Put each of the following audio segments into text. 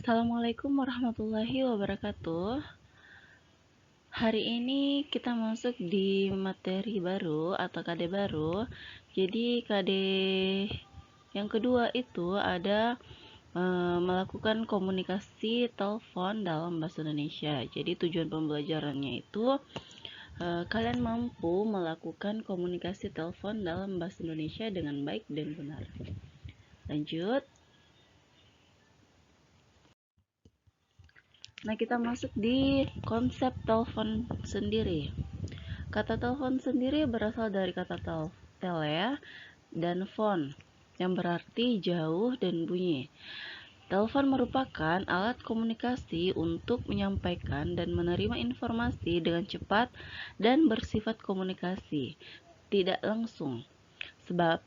Assalamualaikum warahmatullahi wabarakatuh. Hari ini kita masuk di materi baru atau KD baru. Jadi KD yang kedua itu ada melakukan komunikasi telepon dalam bahasa Indonesia. Jadi tujuan pembelajarannya itu kalian mampu melakukan komunikasi telepon dalam bahasa Indonesia dengan baik dan benar. Lanjut. Nah, kita masuk di konsep telepon sendiri. Kata telepon sendiri berasal dari kata tele dan phone, yang berarti jauh dan bunyi. Telepon merupakan alat komunikasi untuk menyampaikan dan menerima informasi dengan cepat dan bersifat komunikasi, tidak langsung. Sebab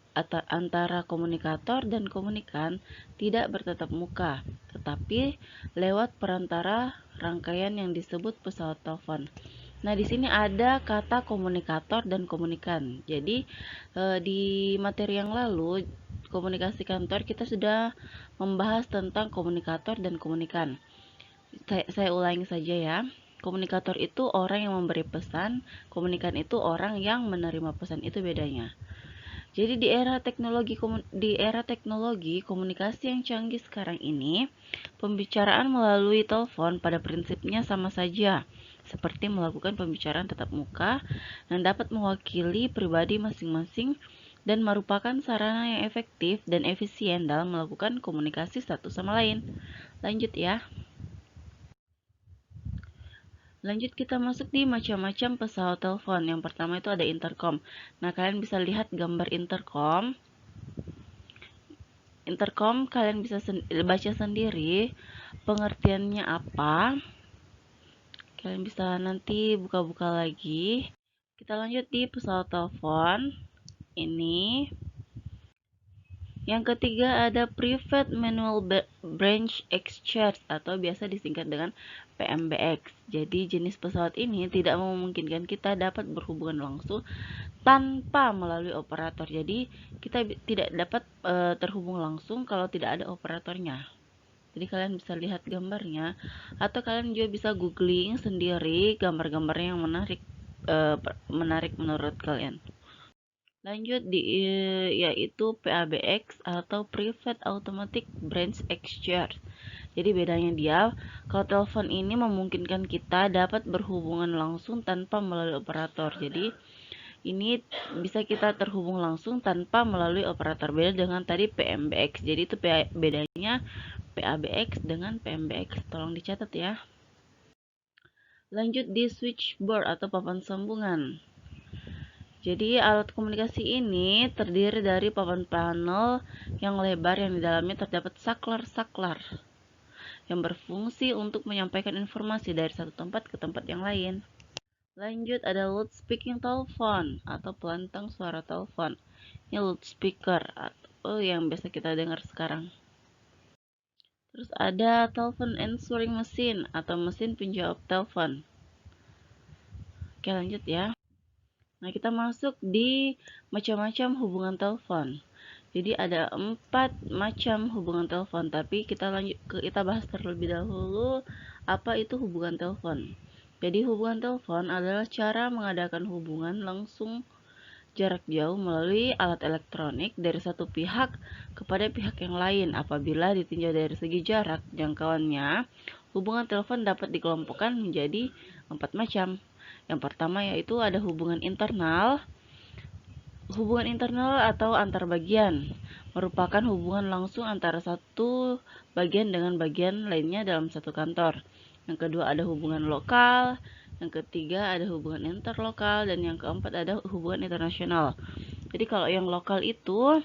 antara komunikator dan komunikan tidak bertatap muka, tetapi lewat perantara rangkaian yang disebut pesawat telepon. Nah, di sini ada kata komunikator dan komunikan. Jadi, di materi yang lalu, komunikasi kantor, kita sudah membahas tentang komunikator dan komunikan. Saya ulangi saja ya. Komunikator itu orang yang memberi pesan, komunikan itu orang yang menerima pesan, itu bedanya. Jadi di era teknologi komunikasi yang canggih sekarang ini, pembicaraan melalui telepon pada prinsipnya sama saja, seperti melakukan pembicaraan tatap muka yang dapat mewakili pribadi masing-masing dan merupakan sarana yang efektif dan efisien dalam melakukan komunikasi satu sama lain. Lanjut ya. Lanjut kita masuk di macam-macam pesawat telepon. Yang pertama itu ada intercom. Nah, kalian bisa lihat gambar intercom. Intercom kalian bisa baca sendiri pengertiannya apa. Kalian bisa nanti buka-buka lagi. Kita lanjut di pesawat telepon. Ini. Yang ketiga ada Private Manual Branch Exchange atau biasa disingkat dengan PMBX. Jadi jenis pesawat ini tidak memungkinkan kita dapat berhubungan langsung tanpa melalui operator. Jadi kita tidak dapat terhubung langsung kalau tidak ada operatornya. Jadi kalian bisa lihat gambarnya atau kalian juga bisa googling sendiri gambar-gambarnya yang menarik menurut kalian. Lanjut yaitu PABX atau Private Automatic Branch Exchange. Jadi bedanya dia, kalau telepon ini memungkinkan kita dapat berhubungan langsung tanpa melalui operator. Jadi ini bisa kita terhubung langsung tanpa melalui operator. Beda dengan tadi PMBX. Jadi itu bedanya PABX dengan PMBX. Tolong dicatat ya. Lanjut di switchboard atau papan sambungan. Jadi alat komunikasi ini terdiri dari papan panel yang lebar yang di dalamnya terdapat saklar-saklar yang berfungsi untuk menyampaikan informasi dari satu tempat ke tempat yang lain. Lanjut ada loudspeaking telepon atau pelantang suara telepon. Ini loudspeaker atau yang biasa kita dengar sekarang. Terus ada telepon answering machine atau mesin penjawab telepon. Oke, lanjut ya. Nah, kita masuk di macam-macam hubungan telepon. Jadi ada 4 macam hubungan telepon, tapi kita bahas terlebih dahulu apa itu hubungan telepon. Jadi hubungan telepon adalah cara mengadakan hubungan langsung jarak jauh melalui alat elektronik dari satu pihak kepada pihak yang lain. Apabila ditinjau dari segi jarak jangkauannya, hubungan telepon dapat dikelompokkan menjadi 4 macam. Yang pertama yaitu ada hubungan internal. Hubungan internal atau antar bagian merupakan hubungan langsung antara satu bagian dengan bagian lainnya dalam satu kantor. Yang kedua ada hubungan lokal, yang ketiga ada hubungan interlokal, dan yang keempat ada hubungan internasional. Jadi kalau yang lokal itu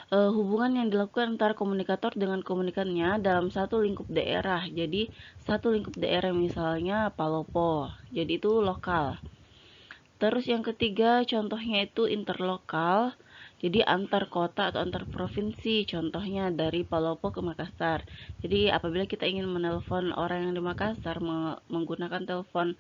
hubungan yang dilakukan antara komunikator dengan komunikannya dalam satu lingkup daerah. Jadi satu lingkup daerah misalnya Palopo, jadi itu lokal. Terus yang ketiga contohnya itu interlokal, jadi antar kota atau antar provinsi, contohnya dari Palopo ke Makassar. Jadi apabila kita ingin menelpon orang yang di Makassar menggunakan telepon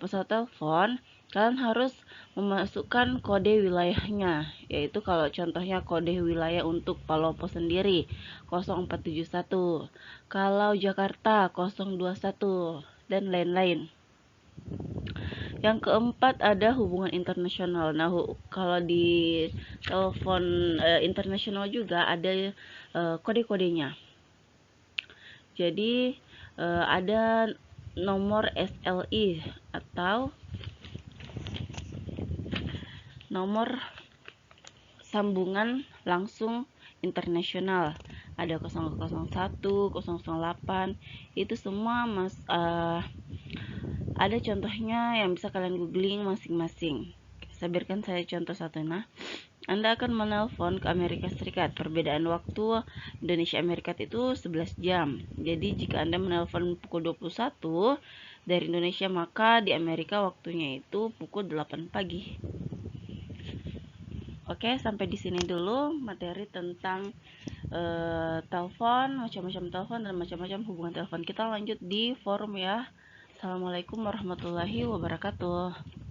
pesawat telepon, kalian harus memasukkan kode wilayahnya, yaitu kalau contohnya kode wilayah untuk Palopo sendiri 0471, kalau Jakarta 021, dan lain-lain. Yang keempat ada hubungan internasional. Nah, kalau di telepon internasional juga ada kode-kodenya. Jadi ada nomor SLI atau nomor sambungan langsung internasional. Ada 001, 008, itu semua ada contohnya yang bisa kalian googling masing-masing. Saya saya contoh satu. Nah, Anda akan menelpon ke Amerika Serikat. Perbedaan waktu Indonesia Amerika itu 11 jam. Jadi jika Anda menelpon pukul 21 dari Indonesia, maka di Amerika waktunya itu pukul 8 pagi. Oke, sampai di sini dulu materi tentang telepon, macam-macam telepon dan macam-macam hubungan telepon. Kita lanjut di forum ya. Assalamualaikum warahmatullahi wabarakatuh.